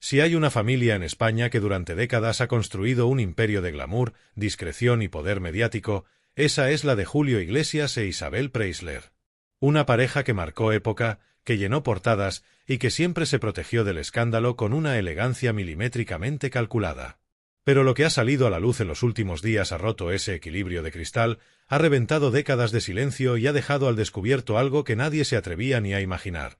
Si hay una familia en España que durante décadas ha construido un imperio de glamour, discreción y poder mediático, esa es la de Julio Iglesias e Isabel Preisler. Una pareja que marcó época, que llenó portadas y que siempre se protegió del escándalo con una elegancia milimétricamente calculada. Pero lo que ha salido a la luz en los últimos días ha roto ese equilibrio de cristal, ha reventado décadas de silencio y ha dejado al descubierto algo que nadie se atrevía ni a imaginar.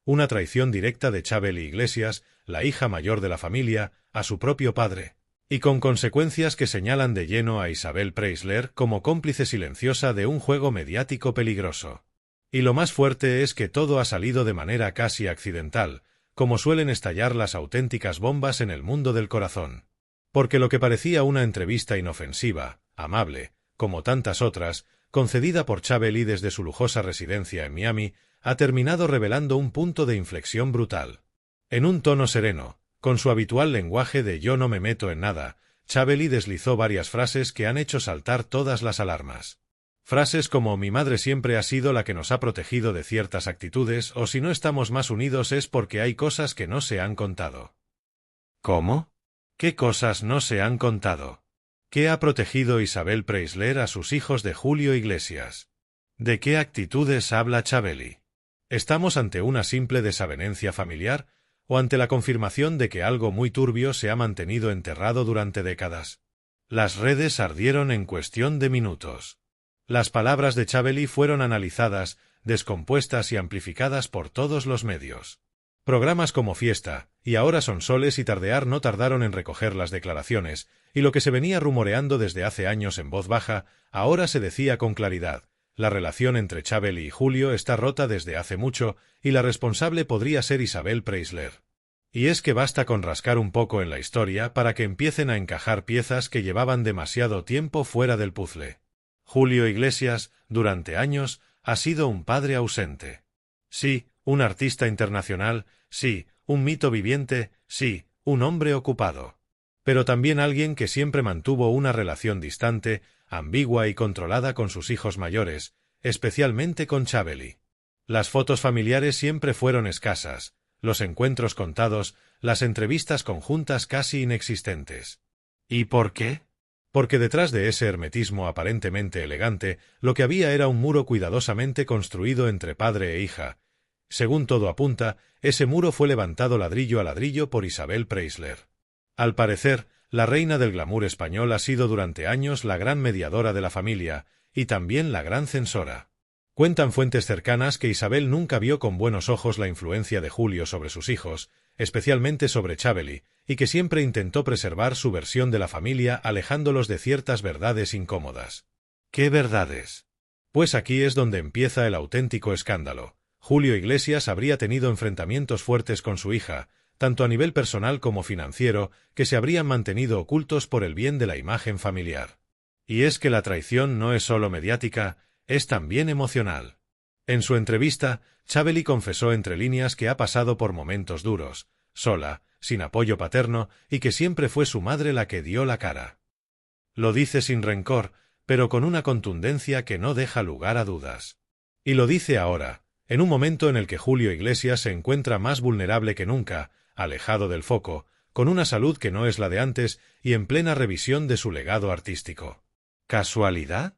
Una traición directa de Chabeli Iglesias, la hija mayor de la familia, a su propio padre. Y con consecuencias que señalan de lleno a Isabel Preisler como cómplice silenciosa de un juego mediático peligroso. Y lo más fuerte es que todo ha salido de manera casi accidental, como suelen estallar las auténticas bombas en el mundo del corazón. Porque lo que parecía una entrevista inofensiva, amable, como tantas otras, concedida por Chabeli desde su lujosa residencia en Miami, ha terminado revelando un punto de inflexión brutal. En un tono sereno, con su habitual lenguaje de yo no me meto en nada, Chabeli deslizó varias frases que han hecho saltar todas las alarmas. Frases como mi madre siempre ha sido la que nos ha protegido de ciertas actitudes o si no estamos más unidos es porque hay cosas que no se han contado. ¿Cómo? ¿Qué cosas no se han contado? ¿Qué ha protegido Isabel Preisler a sus hijos de Julio Iglesias? ¿De qué actitudes habla Chabeli? ¿Estamos ante una simple desavenencia familiar o ante la confirmación de que algo muy turbio se ha mantenido enterrado durante décadas? Las redes ardieron en cuestión de minutos. Las palabras de Chabeli fueron analizadas, descompuestas y amplificadas por todos los medios. Programas como Fiesta, y Ahora son Soles y Tardear no tardaron en recoger las declaraciones, y lo que se venía rumoreando desde hace años en voz baja, ahora se decía con claridad. La relación entre Chabeli y Julio está rota desde hace mucho, y la responsable podría ser Isabel Preisler. Y es que basta con rascar un poco en la historia para que empiecen a encajar piezas que llevaban demasiado tiempo fuera del puzzle. Julio Iglesias, durante años, ha sido un padre ausente. Sí, un artista internacional, sí, un mito viviente, sí, un hombre ocupado. Pero también alguien que siempre mantuvo una relación distante, ambigua y controlada con sus hijos mayores, especialmente con Chabeli. Las fotos familiares siempre fueron escasas, los encuentros contados, las entrevistas conjuntas casi inexistentes. ¿Y por qué? Porque detrás de ese hermetismo aparentemente elegante, lo que había era un muro cuidadosamente construido entre padre e hija. Según todo apunta, ese muro fue levantado ladrillo a ladrillo por Isabel Preisler. Al parecer, la reina del glamour español ha sido durante años la gran mediadora de la familia, y también la gran censora. Cuentan fuentes cercanas que Isabel nunca vio con buenos ojos la influencia de Julio sobre sus hijos, especialmente sobre Chabeli, y que siempre intentó preservar su versión de la familia alejándolos de ciertas verdades incómodas. ¿Qué verdades? Pues aquí es donde empieza el auténtico escándalo. Julio Iglesias habría tenido enfrentamientos fuertes con su hija, tanto a nivel personal como financiero, que se habrían mantenido ocultos por el bien de la imagen familiar. Y es que la traición no es solo mediática, es también emocional. En su entrevista, Chabeli confesó entre líneas que ha pasado por momentos duros, sola, sin apoyo paterno, y que siempre fue su madre la que dio la cara. Lo dice sin rencor, pero con una contundencia que no deja lugar a dudas. Y lo dice ahora, en un momento en el que Julio Iglesias se encuentra más vulnerable que nunca, alejado del foco, con una salud que no es la de antes y en plena revisión de su legado artístico. ¿Casualidad?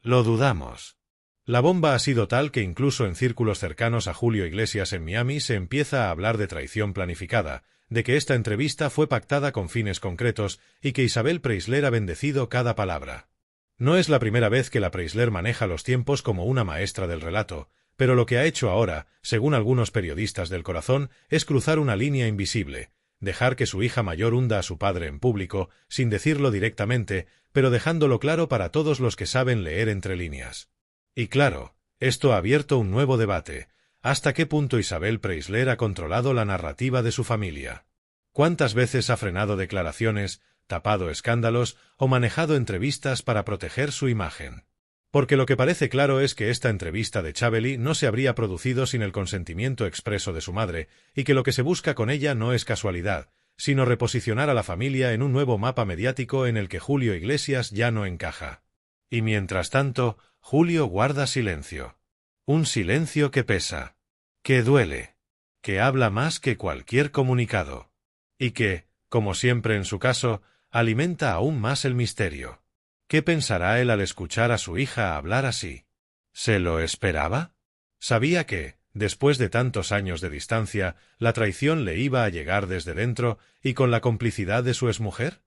Lo dudamos. La bomba ha sido tal que incluso en círculos cercanos a Julio Iglesias en Miami se empieza a hablar de traición planificada, de que esta entrevista fue pactada con fines concretos y que Isabel Preisler ha bendecido cada palabra. No es la primera vez que la Preisler maneja los tiempos como una maestra del relato, pero lo que ha hecho ahora, según algunos periodistas del corazón, es cruzar una línea invisible, dejar que su hija mayor hunda a su padre en público, sin decirlo directamente, pero dejándolo claro para todos los que saben leer entre líneas. Y claro, esto ha abierto un nuevo debate. ¿Hasta qué punto Isabel Preisler ha controlado la narrativa de su familia? ¿Cuántas veces ha frenado declaraciones, tapado escándalos o manejado entrevistas para proteger su imagen? Porque lo que parece claro es que esta entrevista de Chabeli no se habría producido sin el consentimiento expreso de su madre, y que lo que se busca con ella no es casualidad, sino reposicionar a la familia en un nuevo mapa mediático en el que Julio Iglesias ya no encaja. Y mientras tanto, Julio guarda silencio. Un silencio que pesa, que duele, que habla más que cualquier comunicado. y que, como siempre en su caso, alimenta aún más el misterio. ¿Qué pensará él al escuchar a su hija hablar así? ¿Se lo esperaba? Sabía que, después de tantos años de distancia, la traición le iba a llegar desde dentro y con la complicidad de su exmujer.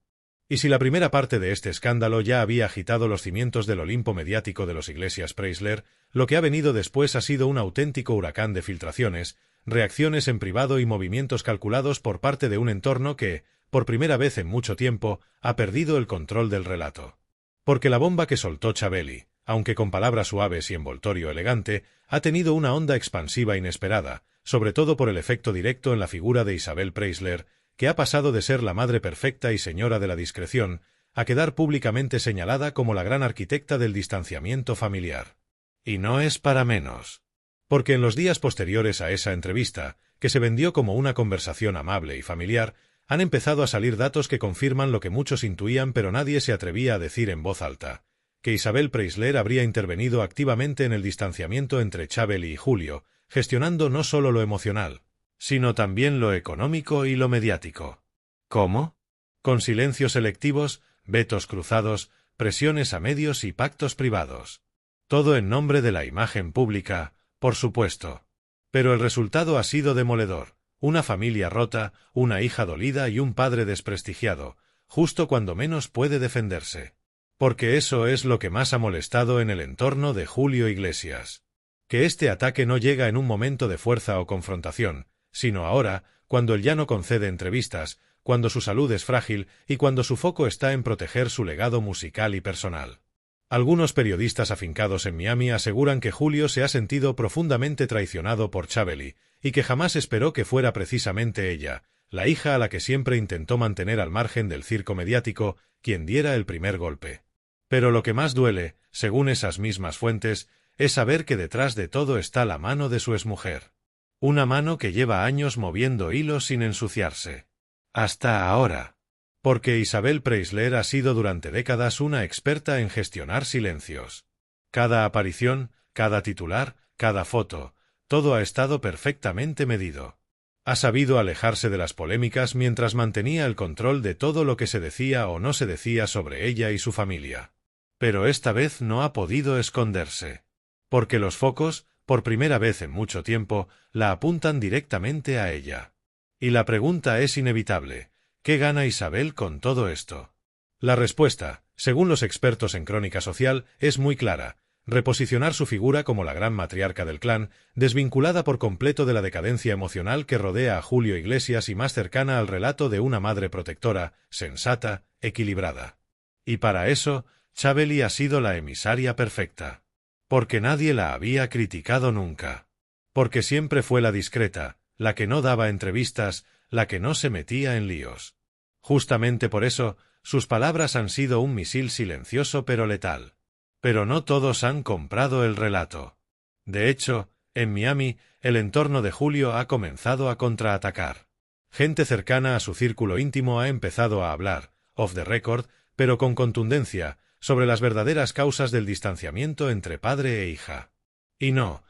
Y si la primera parte de este escándalo ya había agitado los cimientos del Olimpo mediático de los Iglesias Preisler, lo que ha venido después ha sido un auténtico huracán de filtraciones, reacciones en privado y movimientos calculados por parte de un entorno que, por primera vez en mucho tiempo, ha perdido el control del relato. Porque la bomba que soltó Chabeli, aunque con palabras suaves y envoltorio elegante, ha tenido una onda expansiva inesperada, sobre todo por el efecto directo en la figura de Isabel Preisler, que ha pasado de ser la madre perfecta y señora de la discreción, a quedar públicamente señalada como la gran arquitecta del distanciamiento familiar. Y no es para menos. Porque en los días posteriores a esa entrevista, que se vendió como una conversación amable y familiar, han empezado a salir datos que confirman lo que muchos intuían pero nadie se atrevía a decir en voz alta, que Isabel Preisler habría intervenido activamente en el distanciamiento entre Chabeli y Julio, gestionando no solo lo emocional, sino también lo económico y lo mediático. ¿Cómo? Con silencios selectivos, vetos cruzados, presiones a medios y pactos privados. Todo en nombre de la imagen pública, por supuesto. Pero el resultado ha sido demoledor. Una familia rota, una hija dolida y un padre desprestigiado, justo cuando menos puede defenderse. Porque eso es lo que más ha molestado en el entorno de Julio Iglesias. Que este ataque no llega en un momento de fuerza o confrontación, sino ahora, cuando él ya no concede entrevistas, cuando su salud es frágil y cuando su foco está en proteger su legado musical y personal. Algunos periodistas afincados en Miami aseguran que Julio se ha sentido profundamente traicionado por Chabeli, y que jamás esperó que fuera precisamente ella, la hija a la que siempre intentó mantener al margen del circo mediático, quien diera el primer golpe. Pero lo que más duele, según esas mismas fuentes, es saber que detrás de todo está la mano de su exmujer. Una mano que lleva años moviendo hilos sin ensuciarse. Hasta ahora. Porque Isabel Preisler ha sido durante décadas una experta en gestionar silencios. Cada aparición, cada titular, cada foto, todo ha estado perfectamente medido. Ha sabido alejarse de las polémicas mientras mantenía el control de todo lo que se decía o no se decía sobre ella y su familia. Pero esta vez no ha podido esconderse. Porque los focos, por primera vez en mucho tiempo, la apuntan directamente a ella. Y la pregunta es inevitable: ¿qué gana Isabel con todo esto? La respuesta, según los expertos en crónica social, es muy clara: reposicionar su figura como la gran matriarca del clan, desvinculada por completo de la decadencia emocional que rodea a Julio Iglesias y más cercana al relato de una madre protectora, sensata, equilibrada. Y para eso, Chabeli ha sido la emisaria perfecta. Porque nadie la había criticado nunca. Porque siempre fue la discreta, la que no daba entrevistas, la que no se metía en líos. Justamente por eso, sus palabras han sido un misil silencioso pero letal. Pero no todos han comprado el relato. De hecho, en Miami, el entorno de Julio ha comenzado a contraatacar. Gente cercana a su círculo íntimo ha empezado a hablar, off the record, pero con contundencia, sobre las verdaderas causas del distanciamiento entre padre e hija. Y no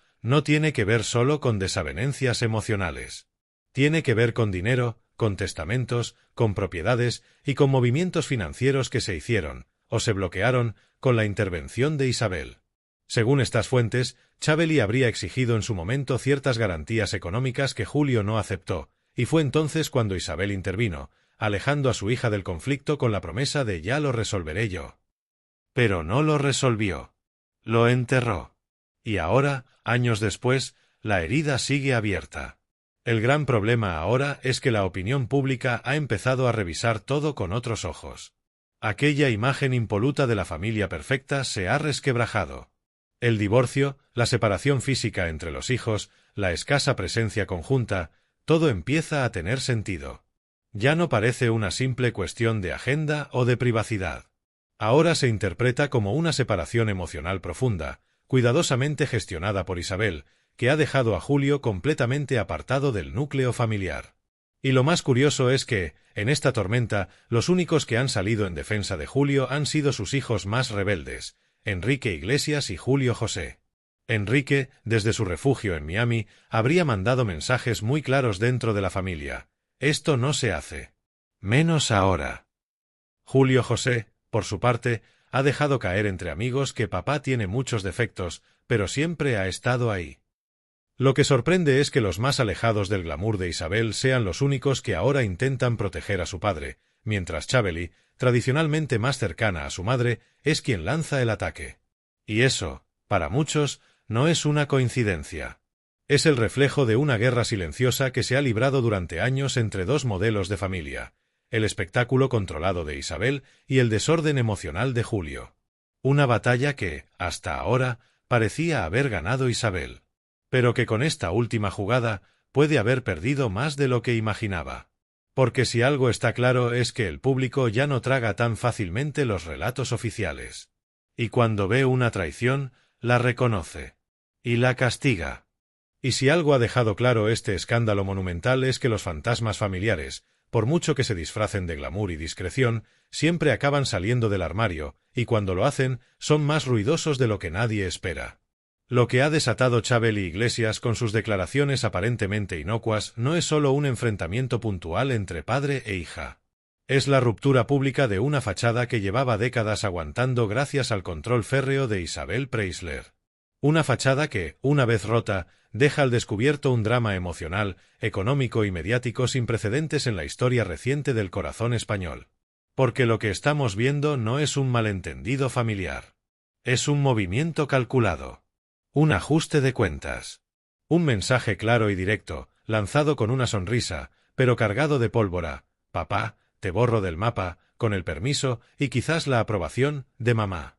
tiene que ver solo con desavenencias emocionales. Tiene que ver con dinero, con testamentos, con propiedades y con movimientos financieros que se hicieron, o se bloquearon, con la intervención de Isabel. Según estas fuentes, Chabeli habría exigido en su momento ciertas garantías económicas que Julio no aceptó, y fue entonces cuando Isabel intervino, alejando a su hija del conflicto con la promesa de «ya lo resolveré yo». Pero no lo resolvió. Lo enterró. Y ahora, años después, la herida sigue abierta. El gran problema ahora es que la opinión pública ha empezado a revisar todo con otros ojos. Aquella imagen impoluta de la familia perfecta se ha resquebrajado. El divorcio, la separación física entre los hijos, la escasa presencia conjunta, todo empieza a tener sentido. Ya no parece una simple cuestión de agenda o de privacidad. Ahora se interpreta como una separación emocional profunda, cuidadosamente gestionada por Isabel, que ha dejado a Julio completamente apartado del núcleo familiar. Y lo más curioso es que, en esta tormenta, los únicos que han salido en defensa de Julio han sido sus hijos más rebeldes, Enrique Iglesias y Julio José. Enrique, desde su refugio en Miami, habría mandado mensajes muy claros dentro de la familia. Esto no se hace. Menos ahora. Julio José, por su parte, ha dejado caer entre amigos que papá tiene muchos defectos, pero siempre ha estado ahí. Lo que sorprende es que los más alejados del glamour de Isabel sean los únicos que ahora intentan proteger a su padre, mientras Chabeli, tradicionalmente más cercana a su madre, es quien lanza el ataque. Y eso, para muchos, no es una coincidencia. Es el reflejo de una guerra silenciosa que se ha librado durante años entre dos modelos de familia, el espectáculo controlado de Isabel y el desorden emocional de Julio. Una batalla que, hasta ahora, parecía haber ganado Isabel, pero que con esta última jugada puede haber perdido más de lo que imaginaba. Porque si algo está claro es que el público ya no traga tan fácilmente los relatos oficiales. Y cuando ve una traición, la reconoce. Y la castiga. Y si algo ha dejado claro este escándalo monumental es que los fantasmas familiares, por mucho que se disfracen de glamour y discreción, siempre acaban saliendo del armario, y cuando lo hacen, son más ruidosos de lo que nadie espera. Lo que ha desatado Chabeli Iglesias con sus declaraciones aparentemente inocuas no es solo un enfrentamiento puntual entre padre e hija. Es la ruptura pública de una fachada que llevaba décadas aguantando gracias al control férreo de Isabel Preisler. Una fachada que, una vez rota, deja al descubierto un drama emocional, económico y mediático sin precedentes en la historia reciente del corazón español. Porque lo que estamos viendo no es un malentendido familiar. Es un movimiento calculado. Un ajuste de cuentas. Un mensaje claro y directo, lanzado con una sonrisa, pero cargado de pólvora. Papá, te borro del mapa, con el permiso y quizás la aprobación de mamá.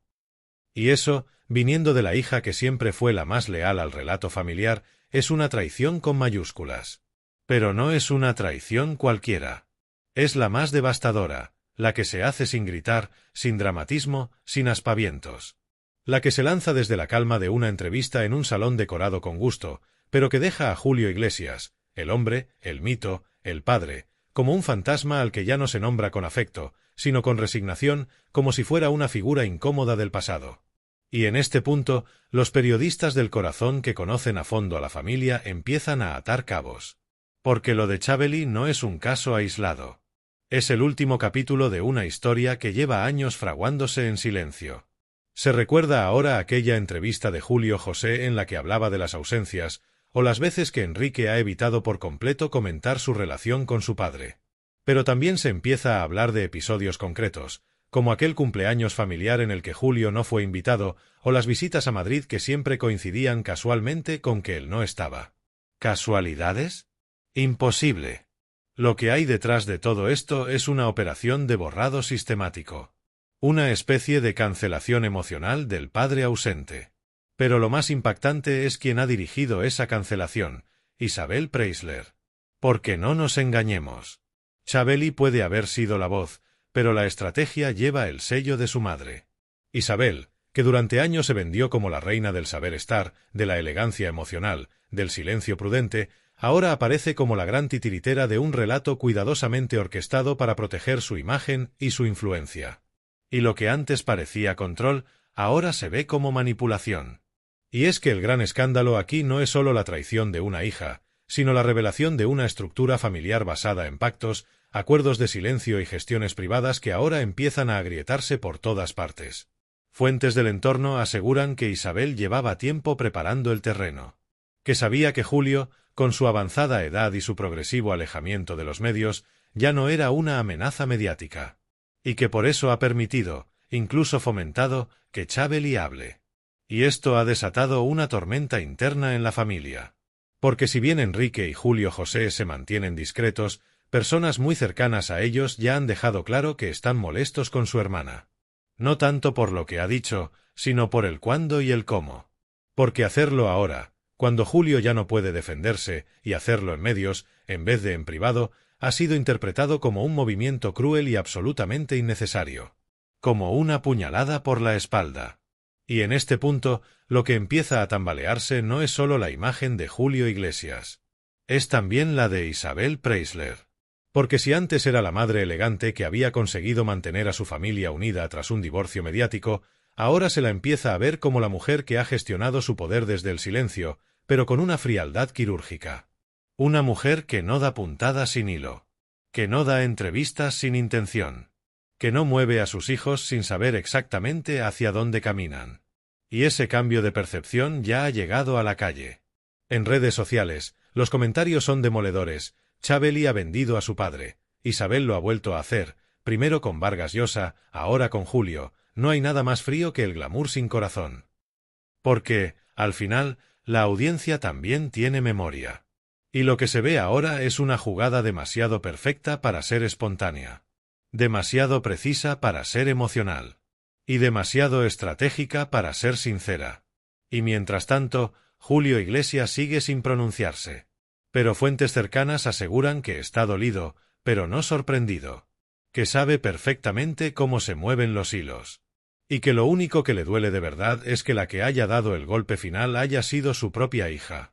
Y eso, viniendo de la hija que siempre fue la más leal al relato familiar, es una traición con mayúsculas. Pero no es una traición cualquiera. Es la más devastadora, la que se hace sin gritar, sin dramatismo, sin aspavientos. La que se lanza desde la calma de una entrevista en un salón decorado con gusto, pero que deja a Julio Iglesias, el hombre, el mito, el padre, como un fantasma al que ya no se nombra con afecto, sino con resignación, como si fuera una figura incómoda del pasado. Y en este punto, los periodistas del corazón que conocen a fondo a la familia empiezan a atar cabos. Porque lo de Chabeli no es un caso aislado. Es el último capítulo de una historia que lleva años fraguándose en silencio. Se recuerda ahora aquella entrevista de Julio José en la que hablaba de las ausencias, o las veces que Enrique ha evitado por completo comentar su relación con su padre. Pero también se empieza a hablar de episodios concretos, como aquel cumpleaños familiar en el que Julio no fue invitado, o las visitas a Madrid que siempre coincidían casualmente con que él no estaba. ¿Casualidades? Imposible. Lo que hay detrás de todo esto es una operación de borrado sistemático. Una especie de cancelación emocional del padre ausente. Pero lo más impactante es quien ha dirigido esa cancelación, Isabel Preisler. Porque no nos engañemos. Chabeli puede haber sido la voz, pero la estrategia lleva el sello de su madre. Isabel, que durante años se vendió como la reina del saber estar, de la elegancia emocional, del silencio prudente, ahora aparece como la gran titiritera de un relato cuidadosamente orquestado para proteger su imagen y su influencia. Y lo que antes parecía control, ahora se ve como manipulación. Y es que el gran escándalo aquí no es solo la traición de una hija, sino la revelación de una estructura familiar basada en pactos, acuerdos de silencio y gestiones privadas que ahora empiezan a agrietarse por todas partes. Fuentes del entorno aseguran que Isabel llevaba tiempo preparando el terreno. Que sabía que Julio, con su avanzada edad y su progresivo alejamiento de los medios, ya no era una amenaza mediática. Y que por eso ha permitido, incluso fomentado, que Chabeli hable. Y esto ha desatado una tormenta interna en la familia. Porque si bien Enrique y Julio José se mantienen discretos, personas muy cercanas a ellos ya han dejado claro que están molestos con su hermana. No tanto por lo que ha dicho, sino por el cuándo y el cómo. Porque hacerlo ahora, cuando Julio ya no puede defenderse, y hacerlo en medios, en vez de en privado, ha sido interpretado como un movimiento cruel y absolutamente innecesario. Como una puñalada por la espalda. Y en este punto, lo que empieza a tambalearse no es solo la imagen de Julio Iglesias. Es también la de Isabel Preisler. Porque si antes era la madre elegante que había conseguido mantener a su familia unida tras un divorcio mediático, ahora se la empieza a ver como la mujer que ha gestionado su poder desde el silencio, pero con una frialdad quirúrgica. Una mujer que no da puntada sin hilo. que no da entrevistas sin intención, que no mueve a sus hijos sin saber exactamente hacia dónde caminan. Y ese cambio de percepción ya ha llegado a la calle. En redes sociales, los comentarios son demoledores. Chaveli ha vendido a su padre. Isabel lo ha vuelto a hacer, primero con Vargas Llosa, ahora con Julio. No hay nada más frío que el glamour sin corazón. Porque, al final, la audiencia también tiene memoria. Y lo que se ve ahora es una jugada demasiado perfecta para ser espontánea. Demasiado precisa para ser emocional. Y demasiado estratégica para ser sincera. Y mientras tanto, Julio Iglesias sigue sin pronunciarse. Pero fuentes cercanas aseguran que está dolido, pero no sorprendido. Que sabe perfectamente cómo se mueven los hilos. Y que lo único que le duele de verdad es que la que haya dado el golpe final haya sido su propia hija.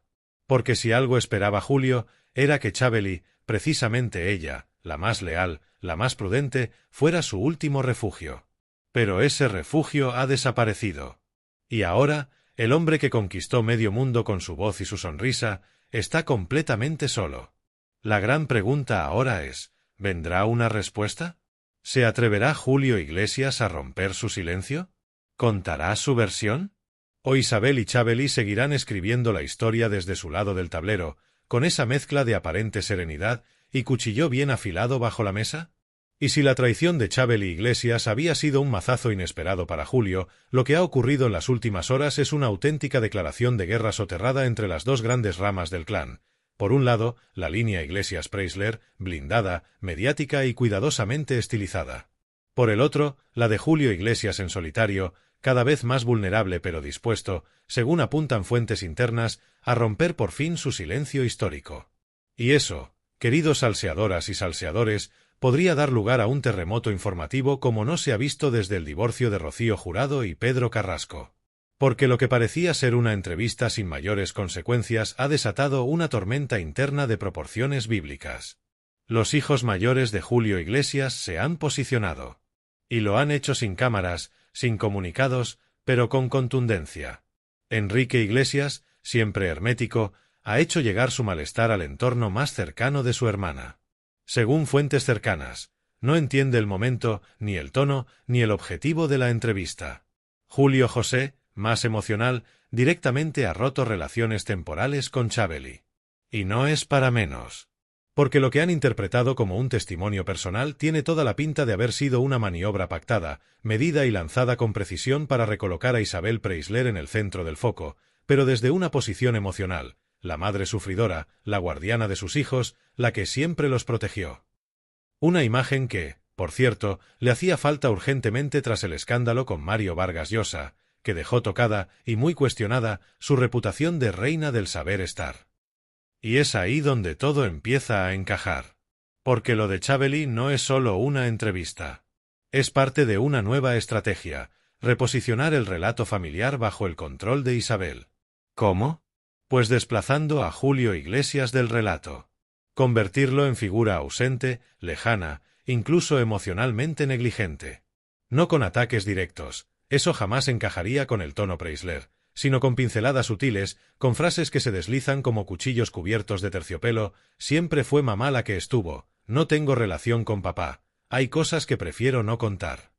Porque si algo esperaba Julio, era que Chaveli, precisamente ella, la más leal, la más prudente, fuera su último refugio. Pero ese refugio ha desaparecido. Y ahora, el hombre que conquistó medio mundo con su voz y su sonrisa, está completamente solo. La gran pregunta ahora es, ¿vendrá una respuesta? ¿Se atreverá Julio Iglesias a romper su silencio? ¿Contará su versión? ¿O Isabel y Chaveli seguirán escribiendo la historia desde su lado del tablero, con esa mezcla de aparente serenidad y cuchillo bien afilado bajo la mesa? Y si la traición de Chaveli Iglesias había sido un mazazo inesperado para Julio, lo que ha ocurrido en las últimas horas es una auténtica declaración de guerra soterrada entre las dos grandes ramas del clan. Por un lado, la línea Iglesias-Preisler, blindada, mediática y cuidadosamente estilizada. Por el otro, la de Julio Iglesias en solitario, cada vez más vulnerable pero dispuesto, según apuntan fuentes internas, a romper por fin su silencio histórico. Y eso, queridos salseadoras y salseadores, podría dar lugar a un terremoto informativo como no se ha visto desde el divorcio de Rocío Jurado y Pedro Carrasco. Porque lo que parecía ser una entrevista sin mayores consecuencias ha desatado una tormenta interna de proporciones bíblicas. Los hijos mayores de Julio Iglesias se han posicionado. Y lo han hecho sin cámaras, sin comunicados, pero con contundencia. Enrique Iglesias, siempre hermético, ha hecho llegar su malestar al entorno más cercano de su hermana. Según fuentes cercanas, no entiende el momento, ni el tono, ni el objetivo de la entrevista. Julio José, más emocional, directamente ha roto relaciones temporales con Chaveli. Y no es para menos. Porque lo que han interpretado como un testimonio personal tiene toda la pinta de haber sido una maniobra pactada, medida y lanzada con precisión para recolocar a Isabel Preisler en el centro del foco, pero desde una posición emocional, la madre sufridora, la guardiana de sus hijos, la que siempre los protegió. Una imagen que, por cierto, le hacía falta urgentemente tras el escándalo con Mario Vargas Llosa, que dejó tocada y muy cuestionada su reputación de reina del saber estar. Y es ahí donde todo empieza a encajar. Porque lo de Chaveli no es solo una entrevista. Es parte de una nueva estrategia, reposicionar el relato familiar bajo el control de Isabel. ¿Cómo? Pues desplazando a Julio Iglesias del relato. Convertirlo en figura ausente, lejana, incluso emocionalmente negligente. No con ataques directos, eso jamás encajaría con el tono Preisler, sino con pinceladas sutiles, con frases que se deslizan como cuchillos cubiertos de terciopelo. Siempre fue mamá la que estuvo, no tengo relación con papá, hay cosas que prefiero no contar.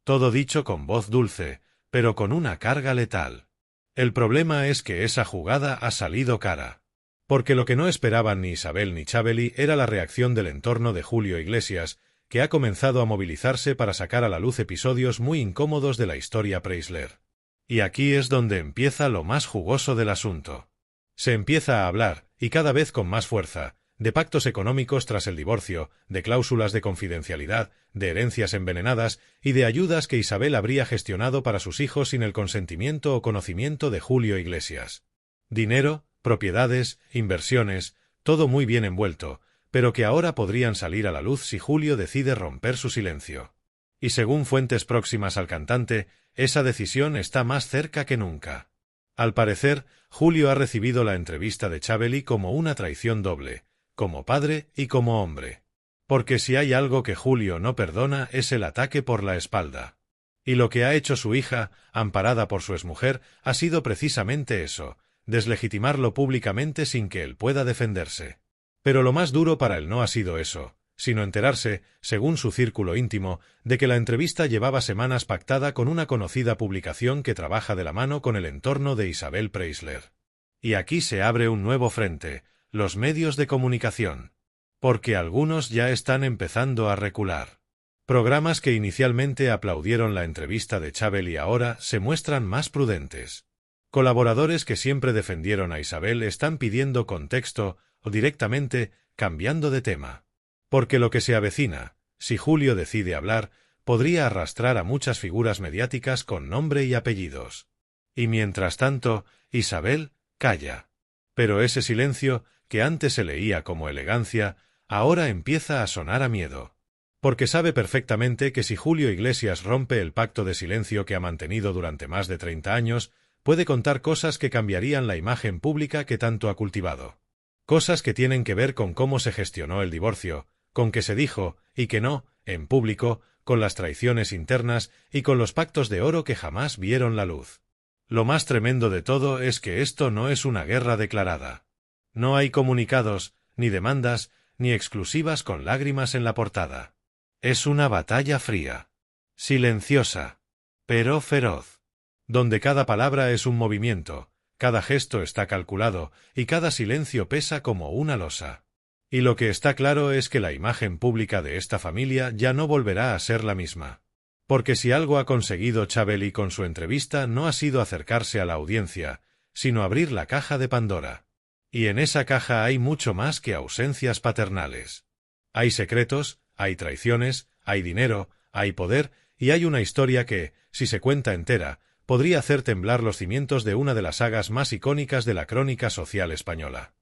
Todo dicho con voz dulce, pero con una carga letal. El problema es que esa jugada ha salido cara. Porque lo que no esperaban ni Isabel ni Chaveli era la reacción del entorno de Julio Iglesias, que ha comenzado a movilizarse para sacar a la luz episodios muy incómodos de la historia Preisler. Y aquí es donde empieza lo más jugoso del asunto. Se empieza a hablar, y cada vez con más fuerza, de pactos económicos tras el divorcio, de cláusulas de confidencialidad, de herencias envenenadas y de ayudas que Isabel habría gestionado para sus hijos sin el consentimiento o conocimiento de Julio Iglesias. Dinero, propiedades, inversiones, todo muy bien envuelto, pero que ahora podrían salir a la luz si Julio decide romper su silencio. Y según fuentes próximas al cantante, esa decisión está más cerca que nunca. Al parecer, Julio ha recibido la entrevista de Chaveli como una traición doble, como padre y como hombre. Porque si hay algo que Julio no perdona es el ataque por la espalda. Y lo que ha hecho su hija, amparada por su exmujer, ha sido precisamente eso, deslegitimarlo públicamente sin que él pueda defenderse. Pero lo más duro para él no ha sido eso, sino enterarse, según su círculo íntimo, de que la entrevista llevaba semanas pactada con una conocida publicación que trabaja de la mano con el entorno de Isabel Preisler. Y aquí se abre un nuevo frente, los medios de comunicación. Porque algunos ya están empezando a recular. Programas que inicialmente aplaudieron la entrevista de Chabeli ahora se muestran más prudentes. Colaboradores que siempre defendieron a Isabel están pidiendo contexto o directamente cambiando de tema. Porque lo que se avecina, si Julio decide hablar, podría arrastrar a muchas figuras mediáticas con nombre y apellidos. Y mientras tanto, Isabel calla. Pero ese silencio, que antes se leía como elegancia, ahora empieza a sonar a miedo. Porque sabe perfectamente que si Julio Iglesias rompe el pacto de silencio que ha mantenido durante más de 30 años, puede contar cosas que cambiarían la imagen pública que tanto ha cultivado. Cosas que tienen que ver con cómo se gestionó el divorcio, con qué se dijo y qué no, en público, con las traiciones internas y con los pactos de oro que jamás vieron la luz. Lo más tremendo de todo es que esto no es una guerra declarada. No hay comunicados, ni demandas, ni exclusivas con lágrimas en la portada. Es una batalla fría, silenciosa, pero feroz, donde cada palabra es un movimiento, cada gesto está calculado y cada silencio pesa como una losa. Y lo que está claro es que la imagen pública de esta familia ya no volverá a ser la misma. Porque si algo ha conseguido Chabeli con su entrevista no ha sido acercarse a la audiencia, sino abrir la caja de Pandora. Y en esa caja hay mucho más que ausencias paternales. Hay secretos, hay traiciones, hay dinero, hay poder, y hay una historia que, si se cuenta entera, podría hacer temblar los cimientos de una de las sagas más icónicas de la crónica social española.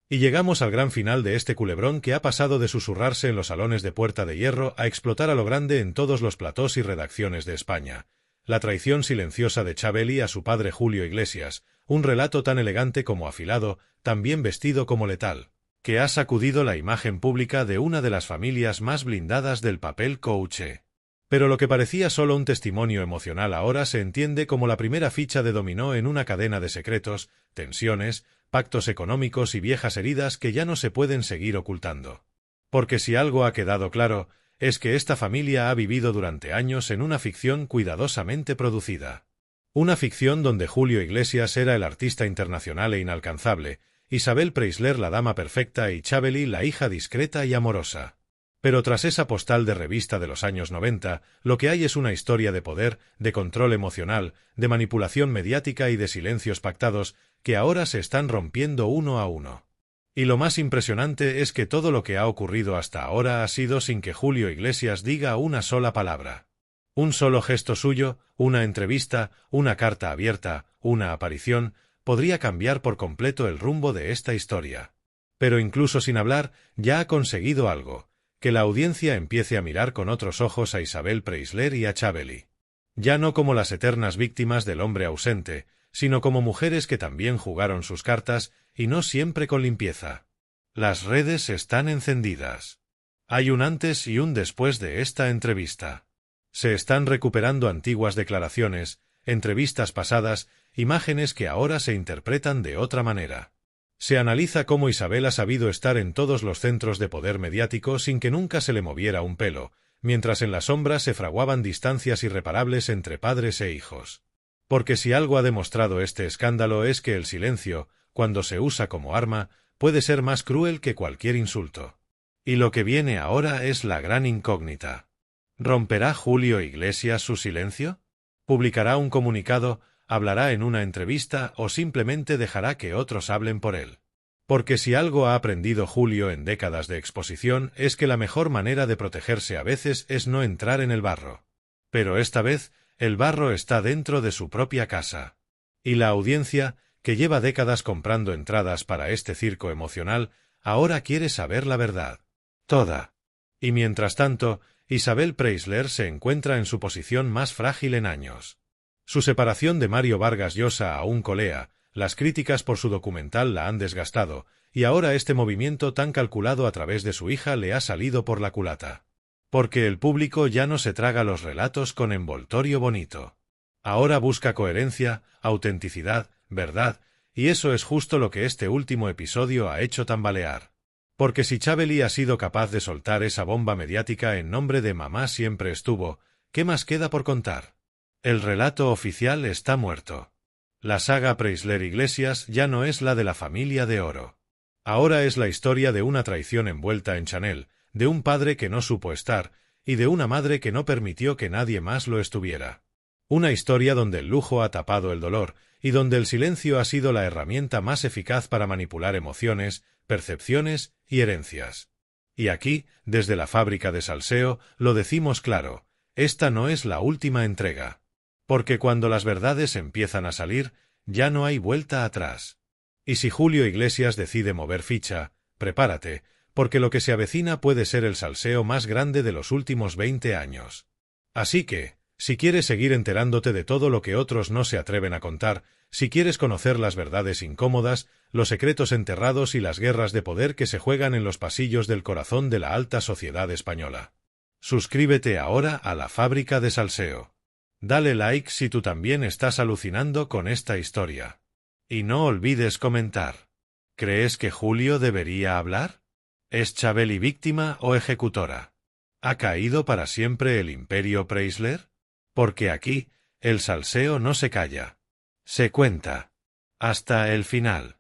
Y llegamos al gran final de este culebrón que ha pasado de susurrarse en los salones de Puerta de Hierro a explotar a lo grande en todos los platós y redacciones de España. La traición silenciosa de Chabeli a su padre Julio Iglesias, un relato tan elegante como afilado, tan bien vestido como letal, que ha sacudido la imagen pública de una de las familias más blindadas del papel couché. Pero lo que parecía solo un testimonio emocional ahora se entiende como la primera ficha de dominó en una cadena de secretos, tensiones, pactos económicos y viejas heridas que ya no se pueden seguir ocultando. Porque si algo ha quedado claro, es que esta familia ha vivido durante años en una ficción cuidadosamente producida. Una ficción donde Julio Iglesias era el artista internacional e inalcanzable, Isabel Preisler la dama perfecta y Chabeli la hija discreta y amorosa. Pero tras esa postal de revista de los años 90, lo que hay es una historia de poder, de control emocional, de manipulación mediática y de silencios pactados que ahora se están rompiendo uno a uno. Y lo más impresionante es que todo lo que ha ocurrido hasta ahora ha sido sin que Julio Iglesias diga una sola palabra. Un solo gesto suyo, una entrevista, una carta abierta, una aparición, podría cambiar por completo el rumbo de esta historia. Pero incluso sin hablar, ya ha conseguido algo: que la audiencia empiece a mirar con otros ojos a Isabel Preisler y a Chabeli. Ya no como las eternas víctimas del hombre ausente, sino como mujeres que también jugaron sus cartas, y no siempre con limpieza. Las redes están encendidas. Hay un antes y un después de esta entrevista. Se están recuperando antiguas declaraciones, entrevistas pasadas, imágenes que ahora se interpretan de otra manera. Se analiza cómo Isabel ha sabido estar en todos los centros de poder mediático sin que nunca se le moviera un pelo, mientras en la sombra se fraguaban distancias irreparables entre padres e hijos. Porque si algo ha demostrado este escándalo es que el silencio, cuando se usa como arma, puede ser más cruel que cualquier insulto. Y lo que viene ahora es la gran incógnita. ¿Romperá Julio Iglesias su silencio? ¿Publicará un comunicado, hablará en una entrevista o simplemente dejará que otros hablen por él? Porque si algo ha aprendido Julio en décadas de exposición es que la mejor manera de protegerse a veces es no entrar en el barro. Pero esta vez, el barro está dentro de su propia casa. Y la audiencia, que lleva décadas comprando entradas para este circo emocional, ahora quiere saber la verdad. Toda. Y mientras tanto, Isabel Preisler se encuentra en su posición más frágil en años. Su separación de Mario Vargas Llosa aún colea, las críticas por su documental la han desgastado, y ahora este movimiento tan calculado a través de su hija le ha salido por la culata. Porque el público ya no se traga los relatos con envoltorio bonito. Ahora busca coherencia, autenticidad, verdad, y eso es justo lo que este último episodio ha hecho tambalear. Porque si Chabeli ha sido capaz de soltar esa bomba mediática en nombre de Mamá siempre estuvo, ¿qué más queda por contar? El relato oficial está muerto. La saga Preisler-Iglesias ya no es la de la familia de oro. Ahora es la historia de una traición envuelta en Chanel, de un padre que no supo estar, y de una madre que no permitió que nadie más lo estuviera. Una historia donde el lujo ha tapado el dolor, y donde el silencio ha sido la herramienta más eficaz para manipular emociones, percepciones y herencias. Y aquí, desde la fábrica de salseo, lo decimos claro, esta no es la última entrega. Porque cuando las verdades empiezan a salir, ya no hay vuelta atrás. Y si Julio Iglesias decide mover ficha, prepárate, porque lo que se avecina puede ser el salseo más grande de los últimos 20 años. Así que, si quieres seguir enterándote de todo lo que otros no se atreven a contar, si quieres conocer las verdades incómodas, los secretos enterrados y las guerras de poder que se juegan en los pasillos del corazón de la alta sociedad española, suscríbete ahora a la Fábrica de Salseo. Dale like si tú también estás alucinando con esta historia. Y no olvides comentar. ¿Crees que Julio debería hablar? ¿Es Chabeli víctima o ejecutora? ¿Ha caído para siempre el imperio Preisler? Porque aquí, el salseo no se calla. Se cuenta. Hasta el final.